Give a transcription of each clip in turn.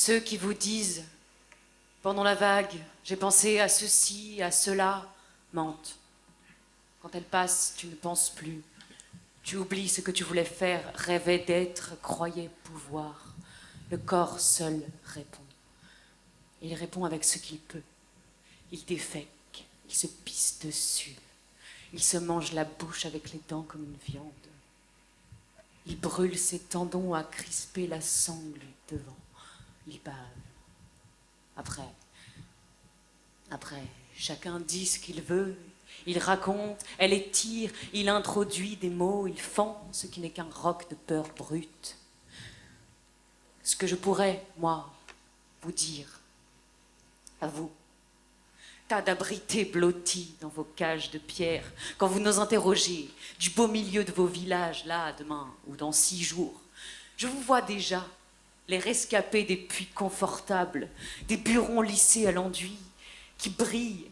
Ceux qui vous disent, pendant la vague, j'ai pensé à ceci, à cela, mentent. Quand elle passe, tu ne penses plus. Tu oublies ce que tu voulais faire, rêvais d'être, croyais pouvoir. Le corps seul répond. Il répond avec ce qu'il peut. Il défèque, il se pisse dessus. Il se mange la bouche avec les dents comme une viande. Il brûle ses tendons à crisper la sangle devant. Il bave. Après, chacun dit ce qu'il veut. Il raconte, elle étire, il introduit des mots, il fend ce qui n'est qu'un roc de peur brute. Ce que je pourrais, moi, vous dire, à vous, tas d'abrités blottis dans vos cages de pierre, quand vous nous interrogez du beau milieu de vos villages, là, demain ou dans 6 jours, je vous vois déjà, les rescapés des puits confortables, des burons lissés à l'enduit, qui brillent,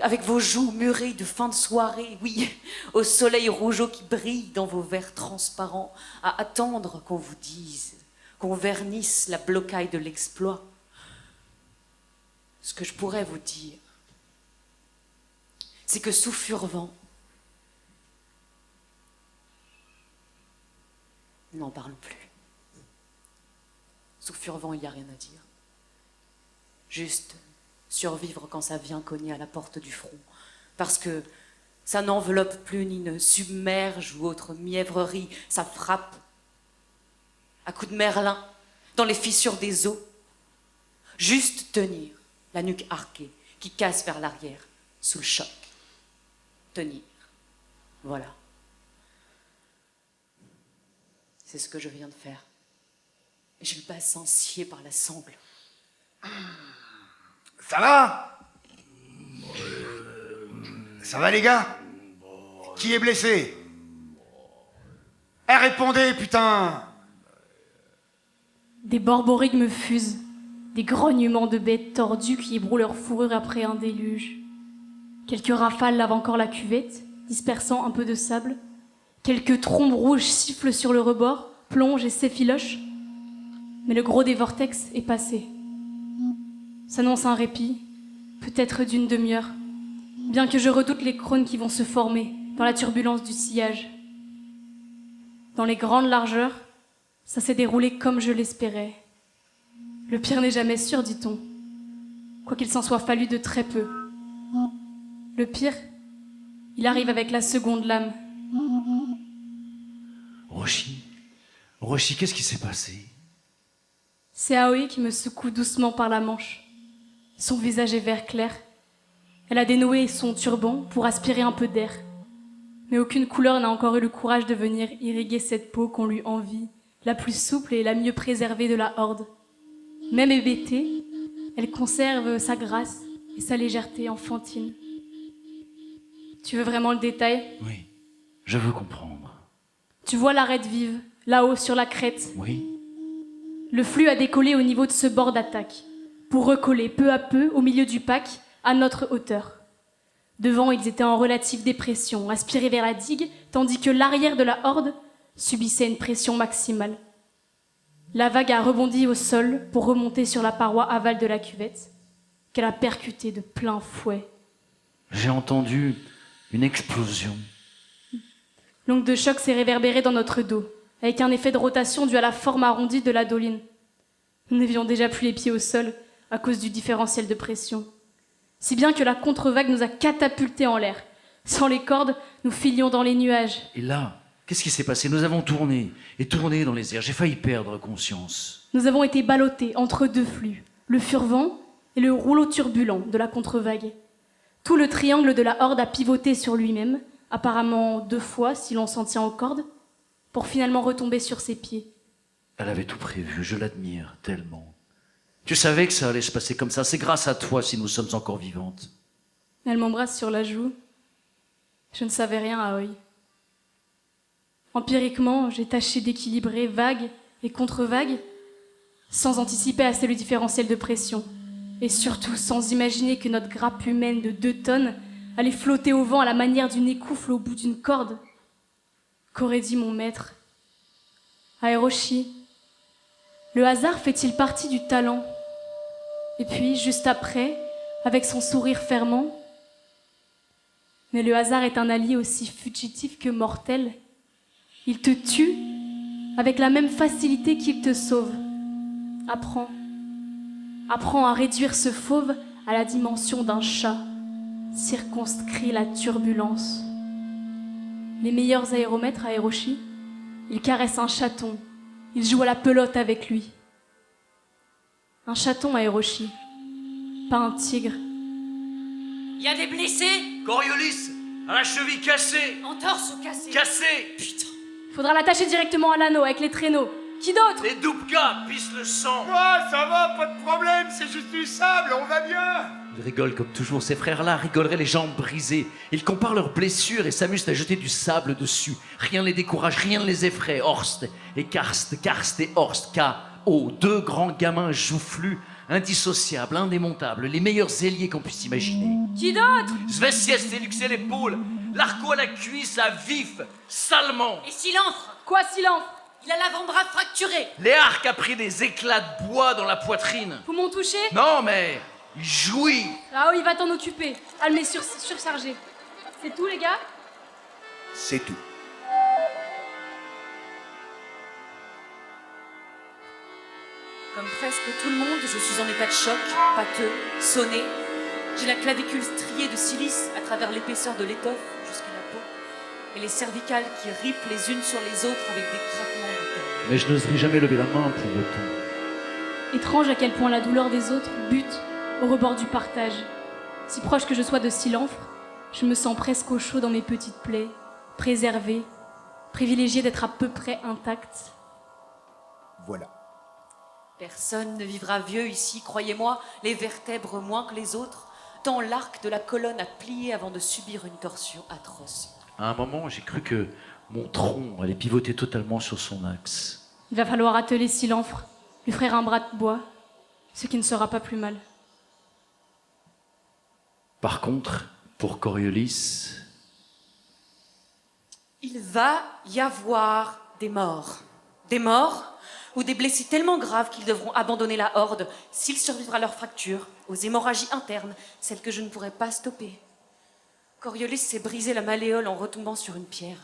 avec vos joues murées de fin de soirée, oui, au soleil rougeau qui brille dans vos verres transparents, à attendre qu'on vous dise, qu'on vernisse la blocaille de l'exploit. Ce que je pourrais vous dire, c'est que sous Furvent, n'en parlons plus. Sous Furvent, il n'y a rien à dire. Juste survivre quand ça vient cogner à la porte du front. Parce que ça n'enveloppe plus ni ne submerge ou autre mièvrerie. Ça frappe à coups de merlin dans les fissures des eaux. Juste tenir, la nuque arquée, qui casse vers l'arrière, sous le choc. Tenir. Voilà. C'est ce que je viens de faire. Et j'ai le bassin scié par la sangle. Ça va? Ça va les gars? Qui est blessé? Eh, répondez, putain! Des borborigmes me fusent, des grognements de bêtes tordues qui ébrouent leur fourrure après un déluge. Quelques rafales lavent encore la cuvette, dispersant un peu de sable. Quelques trombes rouges sifflent sur le rebord, plongent et s'effilochent. Mais le gros des vortex est passé. S'annonce un répit, peut-être d'une demi-heure, bien que je redoute les crônes qui vont se former dans la turbulence du sillage. Dans les grandes largeurs, ça s'est déroulé comme je l'espérais. Le pire n'est jamais sûr, dit-on, quoiqu'il s'en soit fallu de très peu. Le pire, il arrive avec la seconde lame. Roshi, qu'est-ce qui s'est passé? C'est Aoi qui me secoue doucement par la manche. Son visage est vert clair. Elle a dénoué son turban pour aspirer un peu d'air. Mais aucune couleur n'a encore eu le courage de venir irriguer cette peau qu'on lui envie, la plus souple et la mieux préservée de la horde. Même hébétée, elle conserve sa grâce et sa légèreté enfantine. Tu veux vraiment le détail? Oui, je veux comprendre. Tu vois l'arête vive, là-haut sur la crête. Oui. Le flux a décollé au niveau de ce bord d'attaque, pour recoller peu à peu au milieu du pack, à notre hauteur. Devant, ils étaient en relative dépression, aspirés vers la digue, tandis que l'arrière de la horde subissait une pression maximale. La vague a rebondi au sol pour remonter sur la paroi aval de la cuvette, qu'elle a percutée de plein fouet. J'ai entendu une explosion. L'onde de choc s'est réverbérée dans notre dos, avec un effet de rotation dû à la forme arrondie de la doline. Nous n'avions déjà plus les pieds au sol à cause du différentiel de pression. Si bien que la contre-vague nous a catapultés en l'air. Sans les cordes, nous filions dans les nuages. Et là, qu'est-ce qui s'est passé? Nous avons tourné et tourné dans les airs. J'ai failli perdre conscience. Nous avons été ballottés entre deux flux, le Furvent et le rouleau turbulent de la contre-vague. Tout le triangle de la horde a pivoté sur lui-même, apparemment 2 fois si l'on s'en tient aux cordes, pour finalement retomber sur ses pieds. Elle avait tout prévu, je l'admire tellement. Tu savais que ça allait se passer comme ça, c'est grâce à toi si nous sommes encore vivantes. Elle m'embrasse sur la joue. Je ne savais rien, Aoi. Empiriquement, j'ai tâché d'équilibrer vague et contre-vague, sans anticiper assez le différentiel de pression, et surtout sans imaginer que notre grappe humaine de 2 tonnes allait flotter au vent à la manière d'une écoufle au bout d'une corde. Qu'aurait dit mon maître? À Hiroshi, Le hasard fait-il partie du talent? Et puis, juste après, avec son sourire fermant, mais le hasard est un allié aussi fugitif que mortel. Il te tue avec la même facilité qu'il te sauve. Apprends. Apprends à réduire ce fauve à la dimension d'un chat. Circonscrit la turbulence. Les meilleurs aéromètres à Hiroshi, ils caressent un chaton. Ils jouent à la pelote avec lui. Un chaton à Hiroshi, pas un tigre. Il y a des blessés, Coriolis, à la cheville cassée. entorse ou cassé. Cassée. Putain. Faudra l'attacher directement à l'anneau avec les traîneaux. Qui d'autre? Les Dubka pissent le sang. Moi, ça va, pas de problème, c'est juste du sable, on va bien. Ils rigolent comme toujours. Ces frères-là rigoleraient les jambes brisées. Ils comparent leurs blessures et s'amusent à jeter du sable dessus. Rien ne les décourage, rien ne les effraie. Horst et Karst, Karst et Horst, K.O. Deux grands gamins joufflus, indissociables, indémontables, les meilleurs ailiers qu'on puisse imaginer. Qui d'autre? Svessies s'est luxé l'épaule, l'arco à la cuisse à vif, salement. Et Silenfre, Quoi, silence? il a l'avant-bras fracturé. Léarque a pris des éclats de bois dans la poitrine. Vous m'ont touché? Non, mais il jouit. Rao, il va t'en occuper. Elle m'est surchargée. C'est tout, les gars? C'est tout. Comme presque tout le monde, je suis en état de choc, pâteux, sonné. J'ai la clavicule striée de silice à travers l'épaisseur de l'étoffe jusqu'à la peau, et les cervicales qui ripent les unes sur les autres avec des craquements de terre. Mais je n'oserais jamais lever la main pour autant. Étrange à quel point la douleur des autres bute au rebord du partage. Si proche que je sois de Silenfre, je me sens presque au chaud dans mes petites plaies, préservée, privilégiée d'être à peu près intacte. Voilà. Personne ne vivra vieux ici, croyez-moi, les vertèbres moins que les autres, tant l'arc de la colonne a plié avant de subir une torsion atroce. À un moment, j'ai cru que mon tronc allait pivoter totalement sur son axe. Il va falloir atteler Silenfre, lui offrir un bras de bois, ce qui ne sera pas plus mal. Par contre, pour Coriolis, Il va y avoir des morts. Des morts ou des blessés tellement graves qu'ils devront abandonner la horde s'ils survivent à leurs fractures, aux hémorragies internes, celles que je ne pourrai pas stopper. Coriolis s'est brisé la malléole en retombant sur une pierre.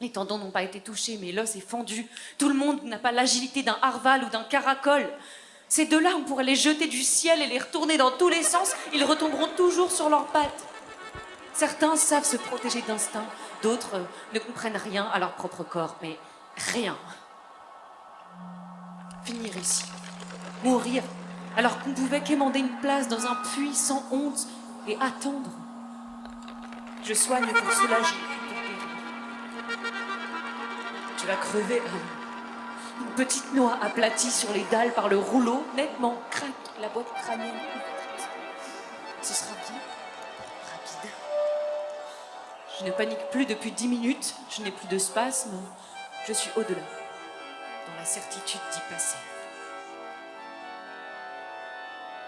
Les tendons n'ont pas été touchés, mais l'os est fendu. Tout le monde n'a pas l'agilité d'un harval ou d'un caracol. Ces deux-là, on pourrait les jeter du ciel et les retourner dans tous les sens. Ils retomberont toujours sur leurs pattes. Certains savent se protéger d'instinct, d'autres ne comprennent rien à leur propre corps, mais rien. Finir ici, mourir, alors qu'on pouvait quémander une place dans un puits sans honte et attendre. Je soigne pour soulager, pour guérir. Tu vas crever, Anne. Une petite noix aplatie sur les dalles par le rouleau, nettement craque la boîte crânienne ouverte. Ce sera bien, rapide. Je ne panique plus depuis 10 minutes, je n'ai plus de spasmes, je suis au-delà, dans la certitude d'y passer.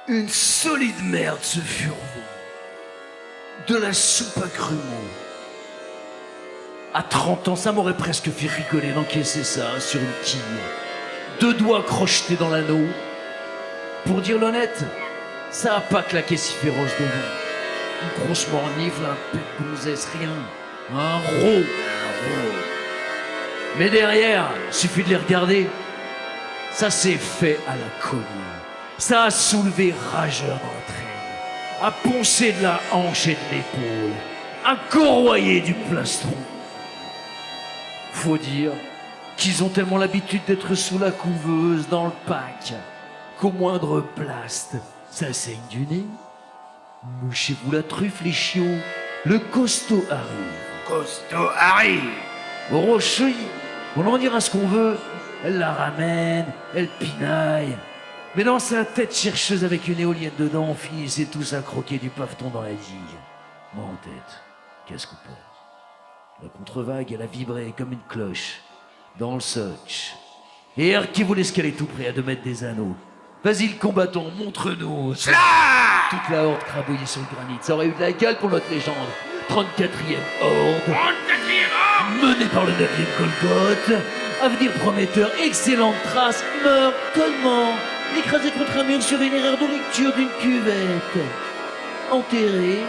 une solide merde ce furveau. De la soupe à grumeaux. À 30 ans, ça m'aurait presque fait rigoler d'encaisser ça sur une quille. 2 doigts crochetés dans l'anneau. Pour dire l'honnête, ça a pas claqué si féroce devant. Une grosse mornifle, un peu de gonzesse, rien. Un rot. Mais derrière, suffit de les regarder. Ça s'est fait à la cognée. Ça a soulevé rageur dans la traîne, a poncé de la hanche et de l'épaule, a corroyé du plastron. Faut dire qu'ils ont tellement l'habitude d'être sous la couveuse dans le pack qu'au moindre blast, ça saigne du nez. Mouchez-vous la truffe, les chiots, le costaud arrive. Costaud arrive. Rocher, on en dira ce qu'on veut, elle la ramène, elle pinaille. Mais dans sa tête chercheuse avec une éolienne dedans, on finissait tous à croquer du paveton dans la digue. Moi en tête, qu'est-ce qu'on peut? La contre-vague, elle a vibré comme une cloche, dans le Soch. Et R qui voulait se caler tout près à 2 mètres des anneaux. Vas-y le combattant, montre-nous. Toute la horde crabouillée sur le granit. Ça aurait eu de la gueule pour notre légende. 34e horde. 34e horde menée par le 9e Golgoth. Avenir prometteur, excellente trace, meurt connement, écrasé contre un mur sur une erreur de lecture d'une cuvette. Enterré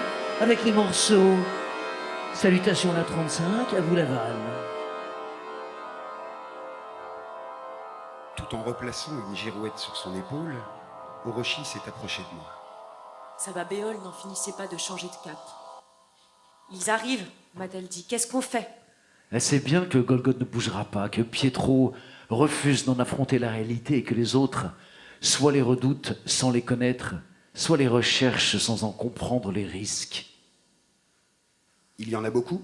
avec les morceaux. Salutations à la 35, à vous Laval. Tout en replaçant une girouette sur son épaule, Orochi s'est approché de moi. Sababéol n'en finissait pas de changer de cap. Ils arrivent, m'a-t-elle dit. Qu'est-ce qu'on fait? Elle sait bien que Golgoth ne bougera pas, que Pietro refuse d'en affronter la réalité et que les autres soit les redoutent sans les connaître, soit les recherchent sans en comprendre les risques. Il y en a beaucoup?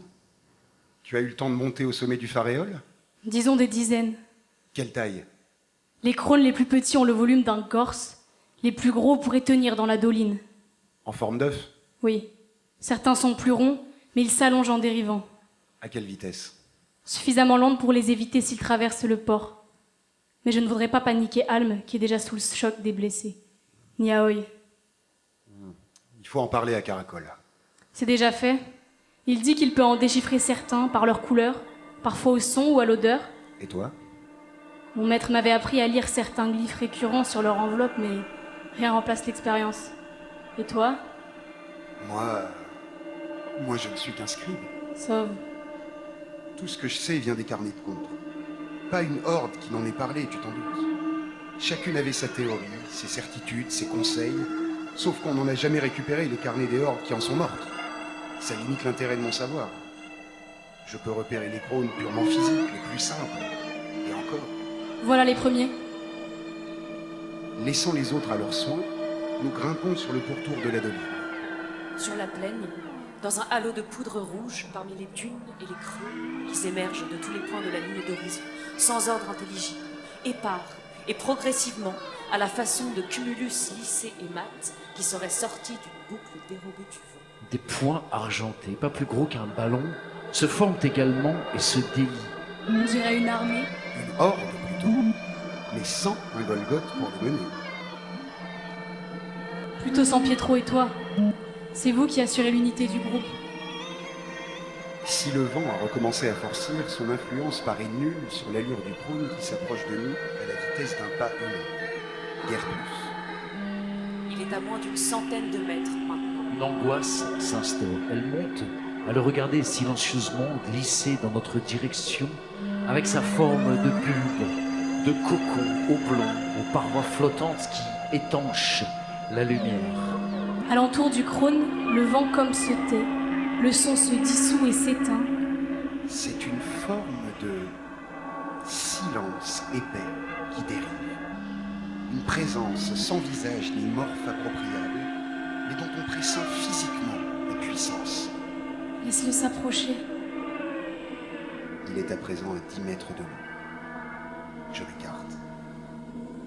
Tu as eu le temps de monter au sommet du Pharéole? Disons des dizaines. Quelle taille? Les crônes les plus petits ont le volume d'un corse, les plus gros pourraient tenir dans la doline. En forme d'œuf? Oui, certains sont plus ronds, mais ils s'allongent en dérivant. À quelle vitesse? Suffisamment lente pour les éviter s'ils traversent le port. Mais je ne voudrais pas paniquer Alm, qui est déjà sous le choc des blessés. Ni Aoi. Il faut en parler à Caracol. C'est déjà fait. Il dit qu'il peut en déchiffrer certains par leur couleur, parfois au son ou à l'odeur. Et toi? Mon maître m'avait appris à lire certains glyphes récurrents sur leur enveloppe, mais rien remplace l'expérience. Et toi? Moi, je ne suis qu'un scribe. Sauve. Tout ce que je sais vient des carnets de comptes. Pas une horde qui n'en ait parlé, tu t'en doutes. Chacune avait sa théorie, ses certitudes, ses conseils, sauf qu'on n'en a jamais récupéré les carnets des hordes qui en sont mortes. Ça limite l'intérêt de mon savoir. Je peux repérer les crônes purement physiques, les plus simples. Et encore. Voilà les premiers. Laissant les autres à leurs soins, nous grimpons sur le pourtour de la doline. Sur la plaine, dans un halo de poudre rouge, parmi les dunes et les creux, ils émergent de tous les points de la ligne d'horizon, sans ordre intelligible, épars et progressivement, à la façon de cumulus lissé et mat qui serait sorti d'une boucle dérobée du vent. Des points argentés, pas plus gros qu'un ballon, se forment également et se délient. On dirait une armée. Une horde plutôt, mais sans un Golgoth pour le mener. Plutôt sans Pietro et toi. C'est vous qui assurez l'unité du groupe. Si le vent a recommencé à forcir, son influence paraît nulle sur l'allure du prône qui s'approche de nous à la vitesse d'un pas humain. Guère plus. Il est à moins d'une centaine de mètres maintenant. Une angoisse s'instaure. Elle monte à le regarder silencieusement glisser dans notre direction avec sa forme de bulbe, de cocon oblong aux parois flottantes qui étanchent la lumière. Alentour du crône, le vent comme se tait, le son se dissout et s'éteint. C'est une forme de silence épais qui dérive. Une présence sans visage ni morphe appropriable, mais dont on pressent physiquement la puissance. Laisse-le s'approcher. Il est à présent à 10 mètres de nous. Je m'écarte.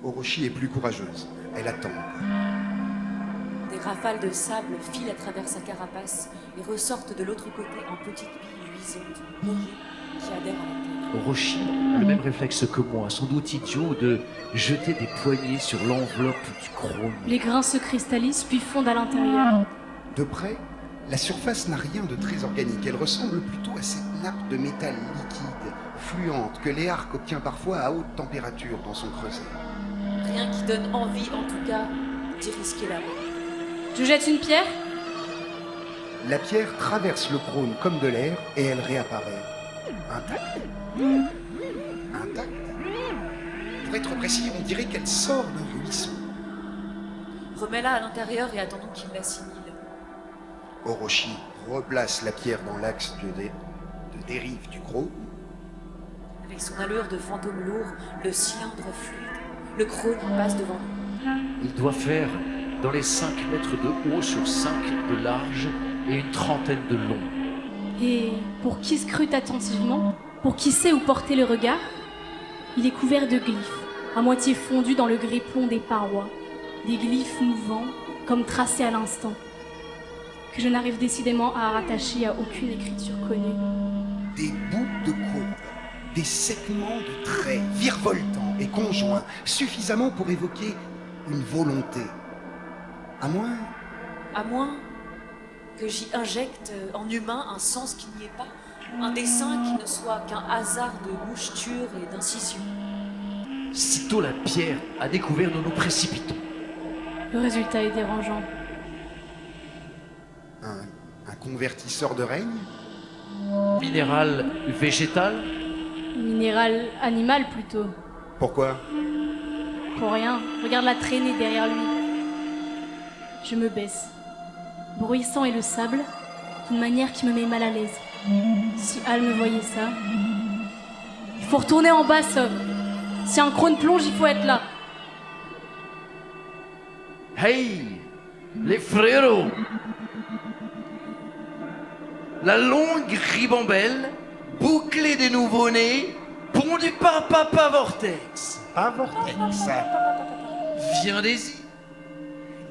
Orochi est plus courageuse. Elle attend. Des rafales de sable filent à travers sa carapace et ressortent de l'autre côté en petites billes luisantes, mouillées, qui adhèrent à la terre. Orochi a le même réflexe que moi, sans doute idiot, de jeter des poignées sur l'enveloppe du crône. Les grains se cristallisent puis fondent à l'intérieur. De près, la surface n'a rien de très organique. Elle ressemble plutôt à cette nappe de métal liquide, fluente, que Léarque obtient parfois à haute température dans son creuset. Rien qui donne envie, en tout cas, d'y risquer la mort. Je jette une pierre. La pierre traverse le crône comme de l'air et elle réapparaît. Intacte. Intacte. Pour être précis, on dirait qu'elle sort d'un ruisseau. Remets-la à l'intérieur et attendons qu'il l'assimile. Orochi replace la pierre dans l'axe de dérive du crône. Avec son allure de fantôme lourd, le cylindre fluide, le crône passe devant nous. Il doit faire dans les 5 mètres de haut sur 5 de large et une trentaine de long. Et pour qui scrute attentivement, pour qui sait où porter le regard, il est couvert de glyphes, à moitié fondus dans le gris plomb des parois. Des glyphes mouvants, comme tracés à l'instant, que je n'arrive décidément à rattacher à aucune écriture connue. Des bouts de courbe, des segments de traits virevoltants et conjoints, suffisamment pour évoquer une volonté. À moins À moins que j'y injecte en humain un sens qui n'y est pas, Un dessin qui ne soit qu'un hasard de mouchetures et d'incisions. Sitôt la pierre a découvert, nous nous précipitons. Le résultat est dérangeant. Un convertisseur de règne? Minéral végétal, Minéral animal plutôt. Pourquoi? Pour rien. Regarde la traînée derrière lui. Je me baisse. Bruissant est le sable, d'une manière qui me met mal à l'aise. Si Al me voyait ça... Il faut retourner en bas, Sov. Si un crône plonge, il faut être là. hey, les frérots! La longue ribambelle, bouclée des nouveau-nés, pondue par Papa Vortex. Pas vortex. Viendez-y.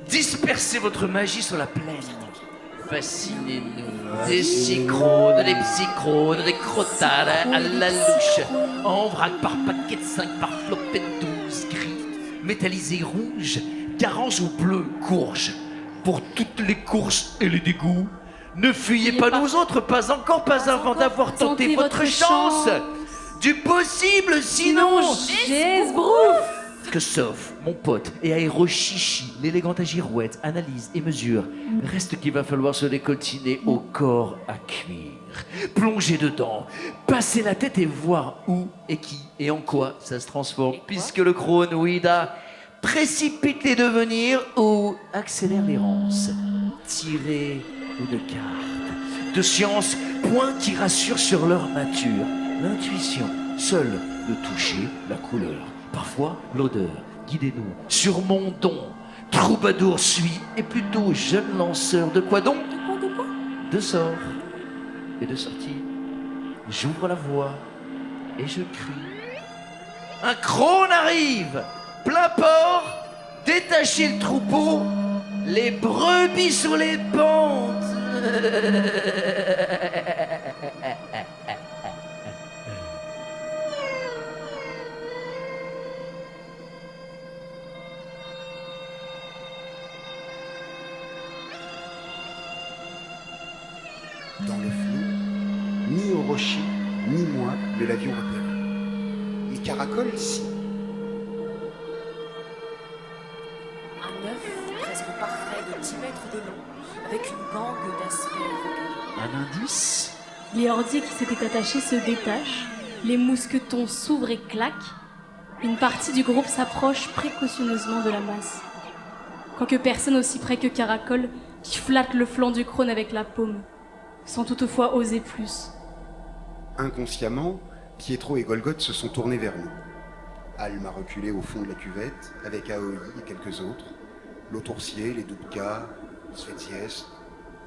Dispersez votre magie sur la plaine. Fascinez-nous. Des synchrone, des psychrones, des crotales à la louche. En vrac par paquet de 5 par flopée de 12 gris. Métallisé rouge, garance ou bleu, courge. Pour toutes les courses et les dégoûts. Ne fuyez pas nous autres, pas encore, pas avant d'avoir tenté votre chance. Du possible, sinon... Jezbrouf. Que sauf, mon pote, et Aérochichi, l'élégante à girouette, analyse et mesure, reste qu'il va falloir se décoltiner au corps à cuire. Plonger dedans, passer la tête et voir où et qui et en quoi ça se transforme, puisque le crône Ouida précipite les devenirs ou accélère l'errance. Tirer une carte de science, point qui rassure sur leur nature. L'intuition, seul le toucher, la couleur. Parfois, l'odeur. Guidez-nous. Sur mon don, troubadour suis et plutôt jeune lanceur. De quoi donc? De sorts et de sorties. J'ouvre la voie et je crie. Un crône arrive! Plein port! Détachez le troupeau! Les brebis sur les pentes! Dans le flot, ni au rocher, ni moi ne l'avions repéré. Mais Caracol, si. Un œuf presque parfait de 10 mètres de long, avec une gangue d'aspect recueilli. Un indice? Les ordiers qui s'étaient attachés se détachent, les mousquetons s'ouvrent et claquent. Une partie du groupe s'approche précautionneusement de la masse. Quoique personne aussi près que Caracol, qui flatte le flanc du crône avec la paume, sans toutefois oser plus. Inconsciemment, Pietro et Golgoth se sont tournés vers nous. Al m'a reculé au fond de la cuvette, avec Aoi et quelques autres. L'Autoursier, les Dubka, Svetsies.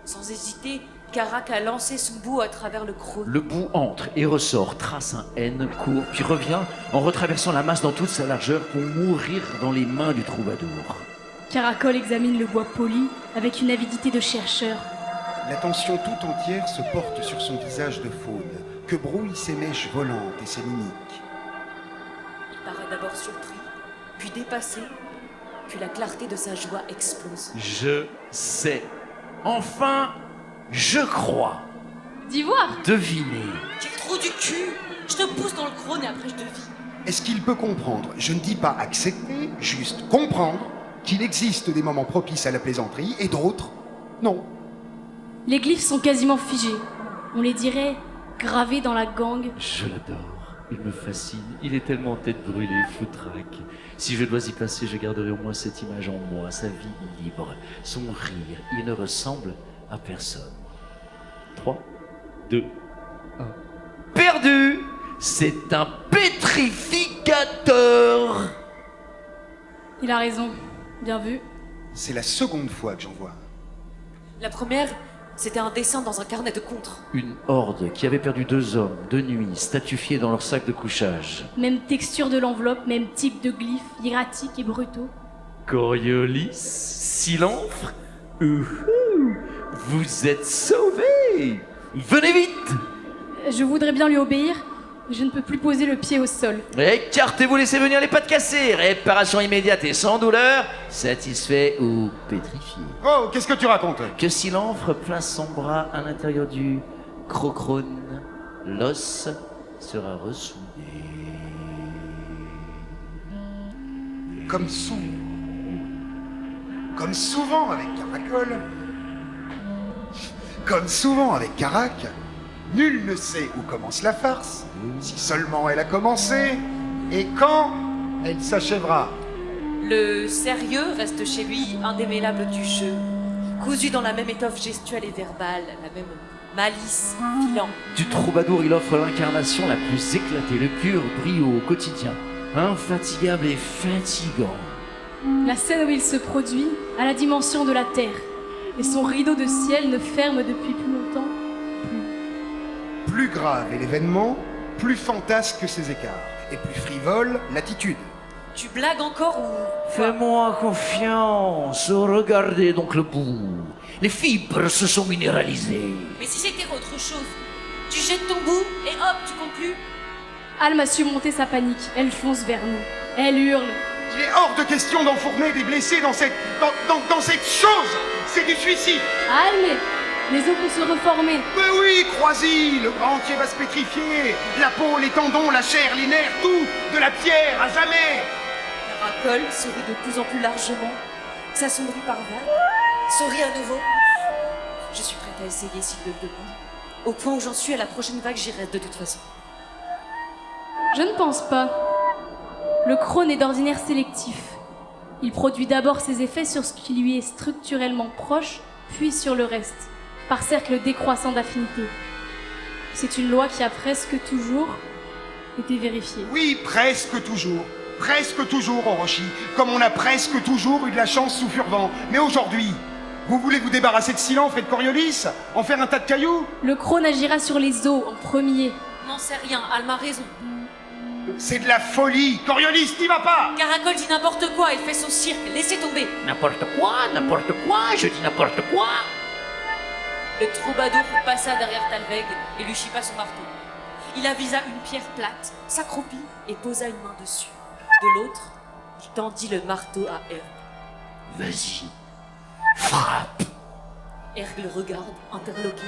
Sans hésiter, Karak a lancé son bout à travers le crône. Le bout entre et ressort, trace un N, court, puis revient en retraversant la masse dans toute sa largeur pour mourir dans les mains du troubadour. Caracol examine le bois poli avec une avidité de chercheur. L'attention tout entière se porte sur son visage de faune, que brouillent ses mèches volantes et ses mimiques. Il paraît d'abord surpris, puis dépassé, puis la clarté de sa joie explose. Je sais. Enfin, je crois. D'ivoire. Deviner. Quel trou du cul! Je te pousse dans le crône et après je te vis. Est-ce qu'il peut comprendre, je ne dis pas accepter, juste comprendre, qu'il existe des moments propices à la plaisanterie et d'autres, non. Les glyphes sont quasiment figés. On les dirait gravés dans la gangue. Je l'adore. Il me fascine. Il est tellement tête brûlée, foutraque. Si je dois y passer, je garderai au moins cette image en moi, sa vie libre, son rire. Il ne ressemble à personne. 3, 2, 1. Perdu! C'est un pétrificateur! Il a raison. Bien vu. C'est la seconde fois que j'en vois un. La première, c'était un dessin dans un carnet de contre. Une horde qui avait perdu 2 hommes, de nuit, statufiés dans leur sac de couchage. Même texture de l'enveloppe, même type de glyphes, hiératiques et brutaux. Coriolis, Silenfre, vous êtes sauvés! Venez vite! Je voudrais bien lui obéir, mais je ne peux plus poser le pied au sol. Écartez-vous, laissez venir les pattes cassées. Réparation immédiate et sans douleur. Satisfait ou pétrifié. Oh, qu'est-ce que tu racontes? Que Silenfre place son bras à l'intérieur du crocrone. l'os sera ressoudé. Comme souvent avec Caracol, comme souvent avec Carac, nul ne sait où commence la farce, si seulement elle a commencé, et quand elle s'achèvera. Le sérieux reste chez lui indémêlable du jeu, cousu dans la même étoffe gestuelle et verbale, la même malice filant. Du troubadour, il offre l'incarnation la plus éclatée, le pur brio au quotidien, infatigable et fatigant. La scène où il se produit a la dimension de la terre, et son rideau de ciel ne ferme depuis plus longtemps. Plus grave est l'événement, plus fantasque ses écarts, et plus frivole l'attitude. Tu blagues encore ou... Fais-moi confiance, regardez donc le bout. Les fibres se sont minéralisées. Mais si c'était autre chose, tu jettes ton bout et hop, tu comptes plus. Alme a su monter sa panique. Elle fonce vers nous. Elle hurle. Il est hors de question d'enfourner des blessés dans cette chose. C'est du suicide. Alme, les os vont se reformer. Mais oui, crois-y, le bras entier va se pétrifier. La peau, les tendons, la chair, les nerfs, tout. De la pierre, à jamais. Caracol sourit de plus en plus largement, s'assombrit par vagues, sourit à nouveau. Je suis prête à essayer s'il le demande. Au point où j'en suis, à la prochaine vague, j'irai de toute façon. Je ne pense pas. Le crône est d'ordinaire sélectif. Il produit d'abord ses effets sur ce qui lui est structurellement proche, puis sur le reste, par cercle décroissant d'affinité. C'est une loi qui a presque toujours été vérifiée. Oui, presque toujours. Presque toujours, Orochi. Comme on a presque toujours eu de la chance sous Furvan. Mais aujourd'hui, vous voulez vous débarrasser de Silenfre et de Coriolis? En faire un tas de cailloux? Le crône agira sur les os en premier. N'en sais rien, Alma a raison. C'est de la folie. Coriolis, n'y va pas. Caracol dit n'importe quoi, il fait son cirque, laissez tomber. N'importe quoi, je dis n'importe quoi. Le troubadour passa derrière Talveg et lui chippa son marteau. Il avisa une pierre plate, s'accroupit et posa une main dessus. De l'autre, il tendit le marteau à Erg. Vas-y, frappe. Erg le regarde, interloqué.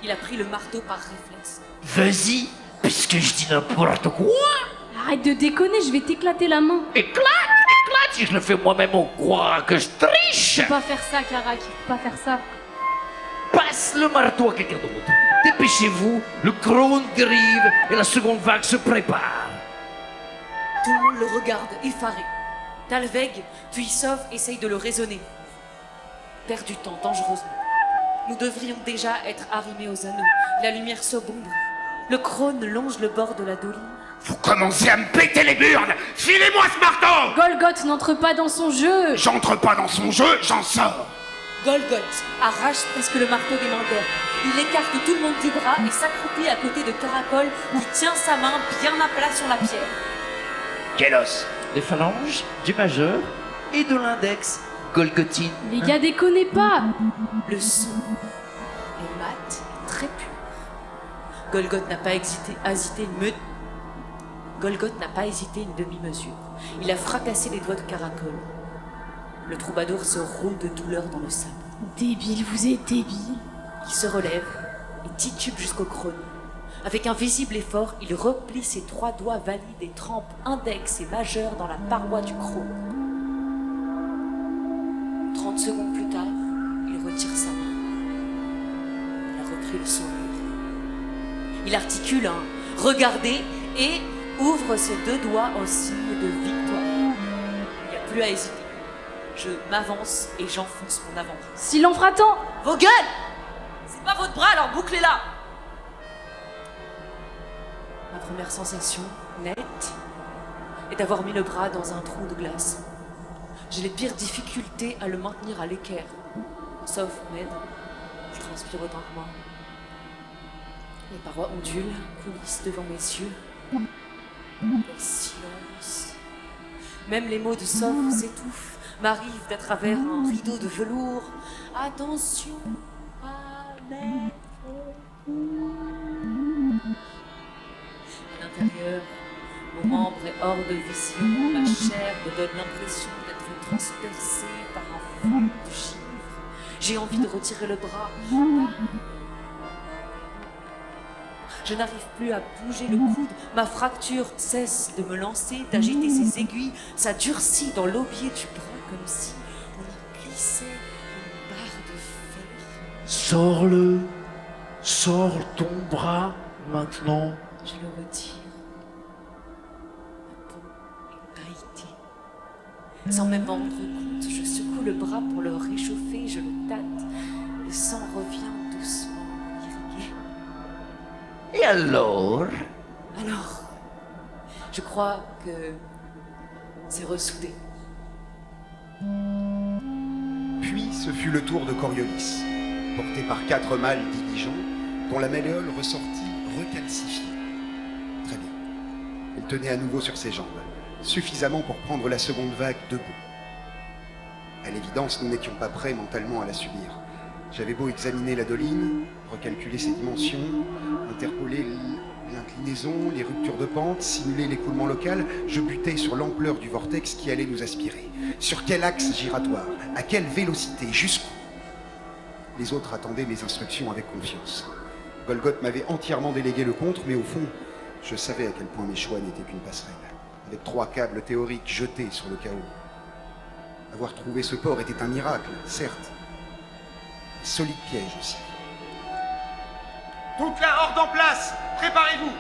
Il a pris le marteau par réflexe. Vas-y, puisque je dis n'importe quoi. Arrête de déconner, je vais t'éclater la main. Éclate, si je le fais moi-même, on croira que je triche. Faut pas faire ça, Carac, faut pas faire ça. Passe le marteau à quelqu'un d'autre. Dépêchez-vous, le crône dérive et la seconde vague se prépare. Tout le monde le regarde, effaré. Talveg, puis Sov, essaye de le raisonner. Perd du temps, dangereusement. Nous devrions déjà être arrimés aux anneaux. La lumière s'obombre. Le crône longe le bord de la doline. Vous commencez à me péter les burnes. Filez-moi ce marteau. Golgoth n'entre pas dans son jeu. J'entre pas dans son jeu, j'en sors. Golgoth arrache presque le marteau des mains d'Erg. Il écarte tout le monde du bras et s'accroupit à côté de Caracol qui tient sa main bien à plat sur la pierre. Quel os? Les phalanges du majeur et de l'index golgothine. Les gars, déconnez pas. Le son est mat et très pur. Golgoth n'a pas hésité une demi-mesure. Il a fracassé les doigts de Caracol. Le troubadour se roule de douleur dans le sable. Débile, vous êtes débile. Il se relève et titube jusqu'au crâne. Avec un visible effort, il replie ses 3 doigts valides et trempe index et majeur dans la paroi du crâne. 30 secondes plus tard, il retire sa main. Il a repris le sourire. Il articule un « Regardez » et ouvre ses 2 doigts en signe de victoire. Il n'y a plus à hésiter. Je m'avance et j'enfonce mon avant-bras. Silenfre, attends. Vos gueules! C'est pas votre bras, alors bouclez-la! Ma première sensation, nette, est d'avoir mis le bras dans un trou de glace. J'ai les pires difficultés à le maintenir à l'équerre. Sauf Med, je transpire autant que moi. Les parois ondulent, coulissent devant mes yeux. Le silence. Même les mots de Sauf s'étouffent, m'arrivent d'à travers un rideau de velours. Attention à mettre à l'intérieur, mon membre est hors de vision, ma chair me donne l'impression d'être transpercée par un fil de givre. J'ai envie de retirer le bras. Je n'arrive plus à bouger le coude. Ma fracture cesse de me lancer, d'agiter ses aiguilles. Ça durcit dans l'aubier du bras comme si on y glissait une barre de fer. Sors-le. Sors ton bras maintenant. Je le retire. Ma peau est pailletée. Sans même m'en rendre compte, je secoue le bras pour le réchauffer, je le tâte. Le sang revient doucement, irrigué. Et alors? Alors, je crois que c'est ressoudé. Puis ce fut le tour de Coriolis, porté par 4 mâles diligents, dont la malléole ressortit recalcifiée. Très bien. Elle tenait à nouveau sur ses jambes, suffisamment pour prendre la seconde vague debout. À l'évidence, nous n'étions pas prêts mentalement à la subir. J'avais beau examiner la doline, recalculer ses dimensions, interpoler l'inclinaison, les ruptures de pente, simuler l'écoulement local, je butais sur l'ampleur du vortex qui allait nous aspirer. Sur quel axe giratoire? À quelle vélocité? Jusqu'où? Les autres attendaient mes instructions avec confiance. Golgoth m'avait entièrement délégué le contre, mais au fond, je savais à quel point mes choix n'étaient qu'une passerelle, avec 3 câbles théoriques jetés sur le chaos. Avoir trouvé ce port était un miracle, certes. Un solide piège aussi. Toute la horde en place, préparez-vous.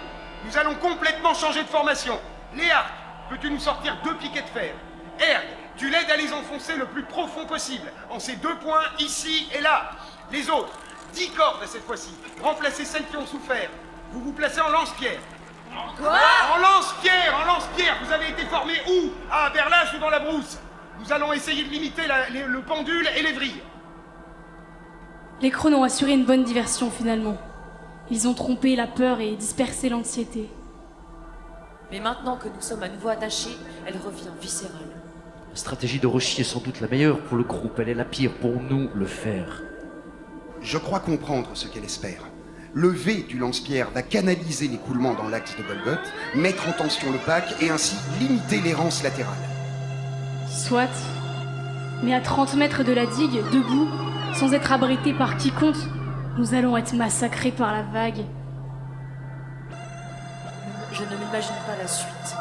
Nous allons complètement changer de formation. Léarque, peux-tu nous sortir 2 piquets de fer? Erg, tu l'aides à les enfoncer le plus profond possible, en ces 2 points, ici et là. Les autres, 10 cordes cette fois-ci. Remplacez celles qui ont souffert. Vous vous placez en lance-pierre. Quoi? En lance-pierre, en lance-pierre. Vous avez été formé où? À Berlage ou dans la brousse? Nous allons essayer de limiter le pendule et les vrilles. Les Crones ont assuré une bonne diversion finalement. Ils ont trompé la peur et dispersé l'anxiété. Mais maintenant que nous sommes à nouveau attachés, elle revient viscérale. La stratégie de Roshi est sans doute la meilleure pour le groupe. Elle est la pire pour nous, le faire. Je crois comprendre ce qu'elle espère. Le V du lance-pierre va canaliser l'écoulement dans l'axe de Golgoth, mettre en tension le pack et ainsi limiter l'errance latérale. Soit. Mais à 30 mètres de la digue, debout, sans être abrités par quiconque, nous allons être massacrés par la vague. Je ne m'imagine pas la suite.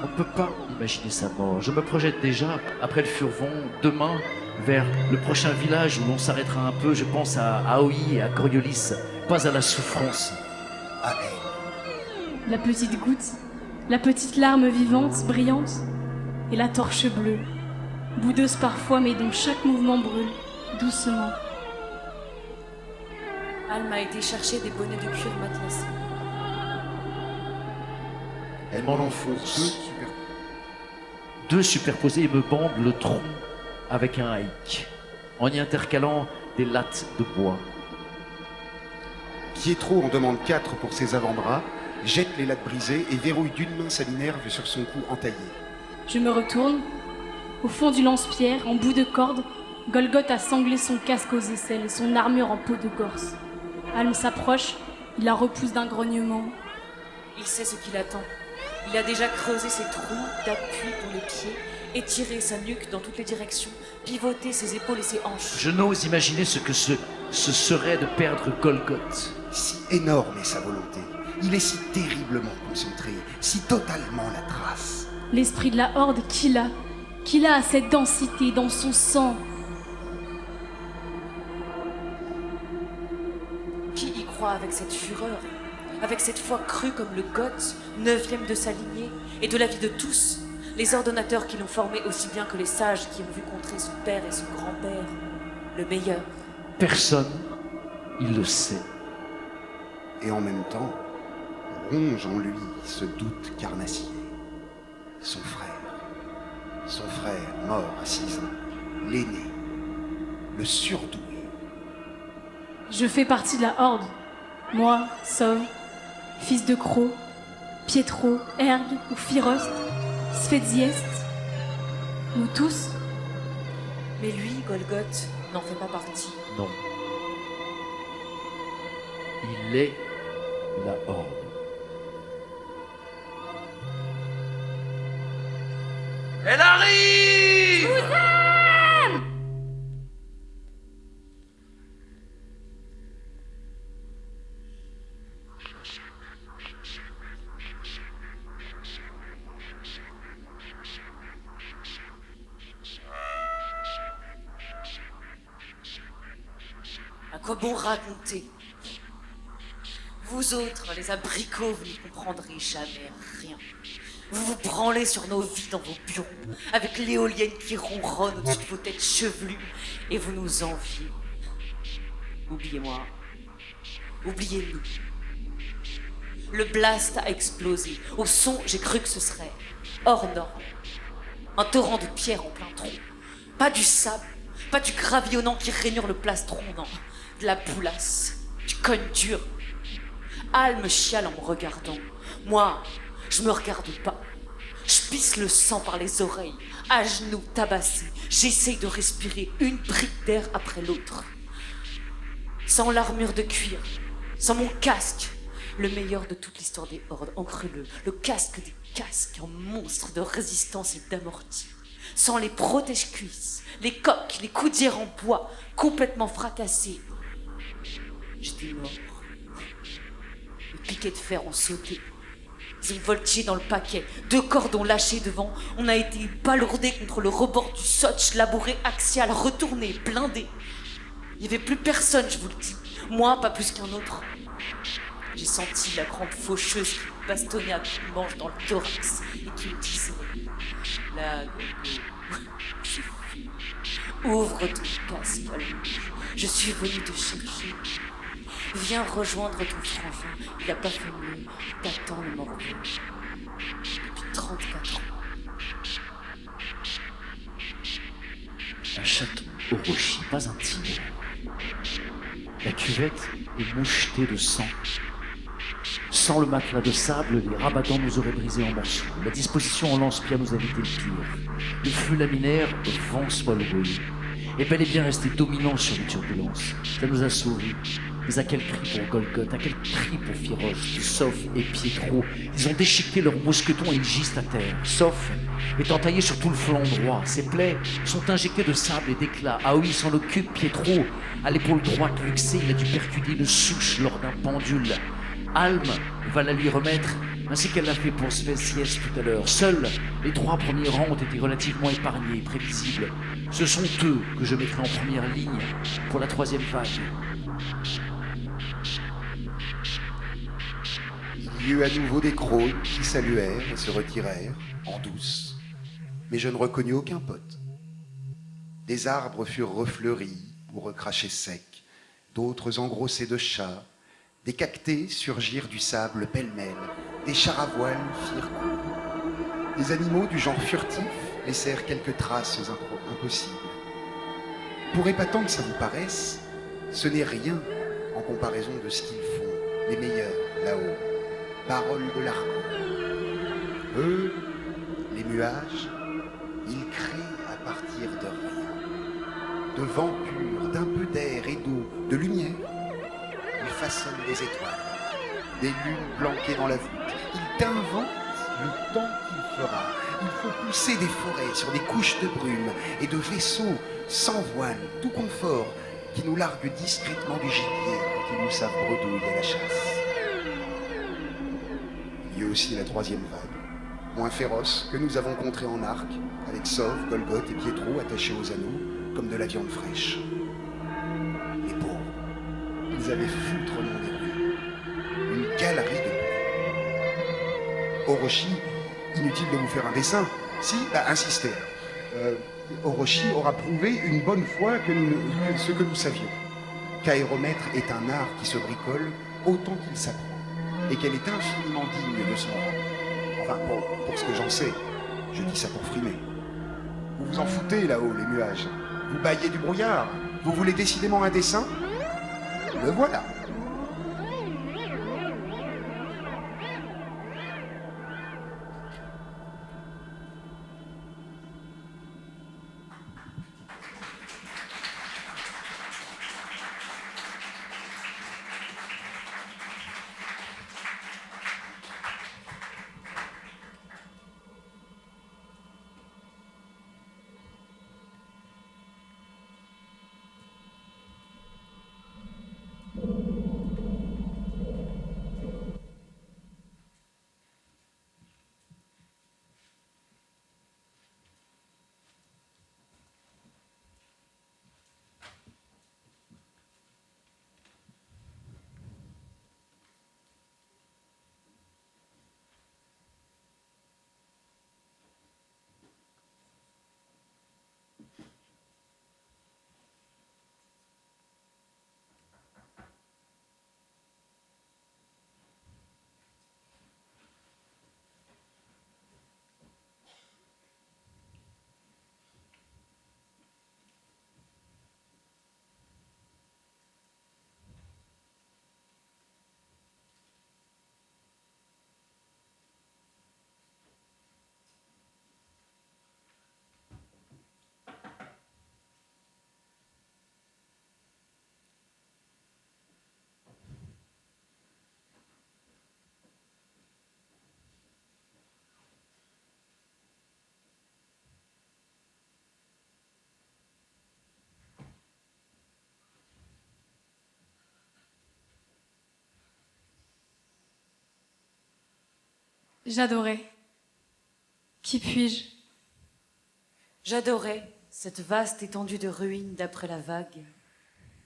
On ne peut pas imaginer sa mort. Je me projette déjà, après le Furvon, demain, vers le prochain village où l'on s'arrêtera un peu. Je pense à Aoi et à Coriolis, pas à la souffrance. À elle. La petite goutte, la petite larme vivante, brillante, et la torche bleue, boudeuse parfois mais dont chaque mouvement brûle, doucement. Alma a été chercher des bonnets de cuir matelassés. Elle m'en m'en enfonce. enfonce 2 superposés et me bande le tronc avec un haïk, en y intercalant des lattes de bois. Pietro en demande 4 pour ses avant-bras, jette les lattes brisées et verrouille d'une main sa minerve sur son cou entaillé. Je me retourne. Au fond du lance-pierre, en bout de corde, Golgoth a sanglé son casque aux aisselles et son armure en peau de gorse. Alm s'approche, il la repousse d'un grognement. Il sait ce qu'il attend. Il a déjà creusé ses trous d'appui pour les pieds, étiré sa nuque dans toutes les directions, pivoté ses épaules et ses hanches. Je n'ose imaginer ce que ce serait de perdre Golgoth. Si énorme est sa volonté. Il est si terriblement concentré, si totalement la trace. L'esprit de la horde qu'il a à cette densité dans son sang. Qui y croit avec cette fureur, avec cette foi crue comme le Goth, 9e de sa lignée, et de la vie de tous, les ordonnateurs qui l'ont formé aussi bien que les sages qui ont vu contrer son père et son grand-père, le meilleur. Personne, il le sait. Et en même temps, ronge en lui ce doute carnassier. Son frère mort à 6 ans, l'aîné, le surdoué. Je fais partie de la horde. Moi, Sov, fils de Croc, Pietro, Erg ou Firost, Svetziest. Nous tous. Mais lui, Golgoth, n'en fait pas partie. Non. Il est la horde. Elle arrive! À quoi bon raconter? Vous autres, les abricots, vous ne comprendrez jamais rien. Vous vous branlez sur nos vies dans vos bureaux, avec l'éolienne qui ronronne au-dessus de vos têtes chevelues, et vous nous enviez. Oubliez-moi. Oubliez-nous. Le blast a explosé. Au son, j'ai cru que ce serait hors norme. Un torrent de pierre en plein tronc. Pas du sable, pas du gravillonnant qui rainure le plastron, non. De la boulasse, du cogne dur. Al me chiale en me regardant. Moi, je me regarde pas. Je pisse le sang par les oreilles, à genoux, tabassé. J'essaye de respirer une brique d'air après l'autre. Sans l'armure de cuir, sans mon casque, le meilleur de toute l'histoire des hordes, encreux-le, le casque des casques, un monstre de résistance et d'amorti. Sans les protège-cuisses, les coques, les coudières en bois, complètement fracassés. J'étais mort. Les piquets de fer ont sauté. Ils ont voltigé dans le paquet. 2 cordes ont lâché devant. On a été balourdés contre le rebord du Sotch, labouré axial, retourné, blindé. Il n'y avait plus personne, je vous le dis. Moi, pas plus qu'un autre. J'ai senti la grande faucheuse qui me bastonnait à coups de manche dans le thorax et qui me disait: là, Gogo, c'est fini. Ouvre ton casque, Allouche. Je suis venu te chercher. Viens rejoindre ton frangin. Il n'a pas fait mieux. T'attends le morceau. Depuis 34 ans. Un château Orochi, pas un tigre. La cuvette est mouchetée de sang. Sans le matelas de sable, les rabattants nous auraient brisés en morceaux. La disposition en lance-pierre nous a évité le pire. Le flux laminaire, vent soit loué, est bel et bien resté dominant sur les turbulences. Ça nous a sauvés. Mais à quel prix pour Golgoth, à quel prix pour Firoche, Soph et Pietro? Ils ont déchiqueté leurs mousquetons et ils gisent à terre. Soph est entaillé sur tout le flanc droit. Ses plaies sont injectées de sable et d'éclats. Aoi s'en occupe. Pietro, à l'épaule droite luxée, il a dû percuter une souche lors d'un pendule. Alm va la lui remettre, ainsi qu'elle l'a fait pour Svelsies tout à l'heure. Seuls les 3 premiers rangs ont été relativement épargnés, prévisibles. Ce sont eux que je mettrai en première ligne pour la 3e vague. Il y eut à nouveau des crônes qui saluèrent et se retirèrent, en douce. Mais je ne reconnus aucun pote. Des arbres furent refleuris ou recrachés secs, d'autres engrossés de chats. Des cactés surgirent du sable pêle-mêle, des chars à voile firent coup. Des animaux du genre furtif laissèrent quelques traces impossibles. Pour épatant que ça vous paraisse, ce n'est rien en comparaison de ce qu'ils font, les meilleurs, là-haut. Parole de l'Archon. Eux, les muages, ils créent à partir de rien. De vent pur, d'un peu d'air et d'eau, de lumière. Ils façonnent des étoiles, des lunes planquées dans la voûte. Ils inventent le temps qu'il fera. Il faut pousser des forêts sur des couches de brume et de vaisseaux sans voile, tout confort, qui nous larguent discrètement du gibier quand ils nous savent bredouille à la chasse. Il y eut aussi la 3e vague, moins féroce, que nous avons contrée en arc, avec Soph, Golgoth et Pietro attachés aux anneaux, comme de la viande fraîche. Les pauvres, ils avaient foutrement des rues, une galerie de plaies. Orochi, inutile de vous faire un dessin, si, insistez. Orochi aura prouvé une bonne fois ce que nous savions, qu'aéromètre est un art qui se bricole autant qu'il s'apprend, et qu'elle est infiniment digne de son rang. Enfin, pour ce que j'en sais, je dis ça pour frimer. Vous vous en foutez là-haut, les nuages. Vous baillez du brouillard. Vous voulez décidément un dessin? Le voilà. J'adorais. Qui puis-je? J'adorais cette vaste étendue de ruines d'après la vague,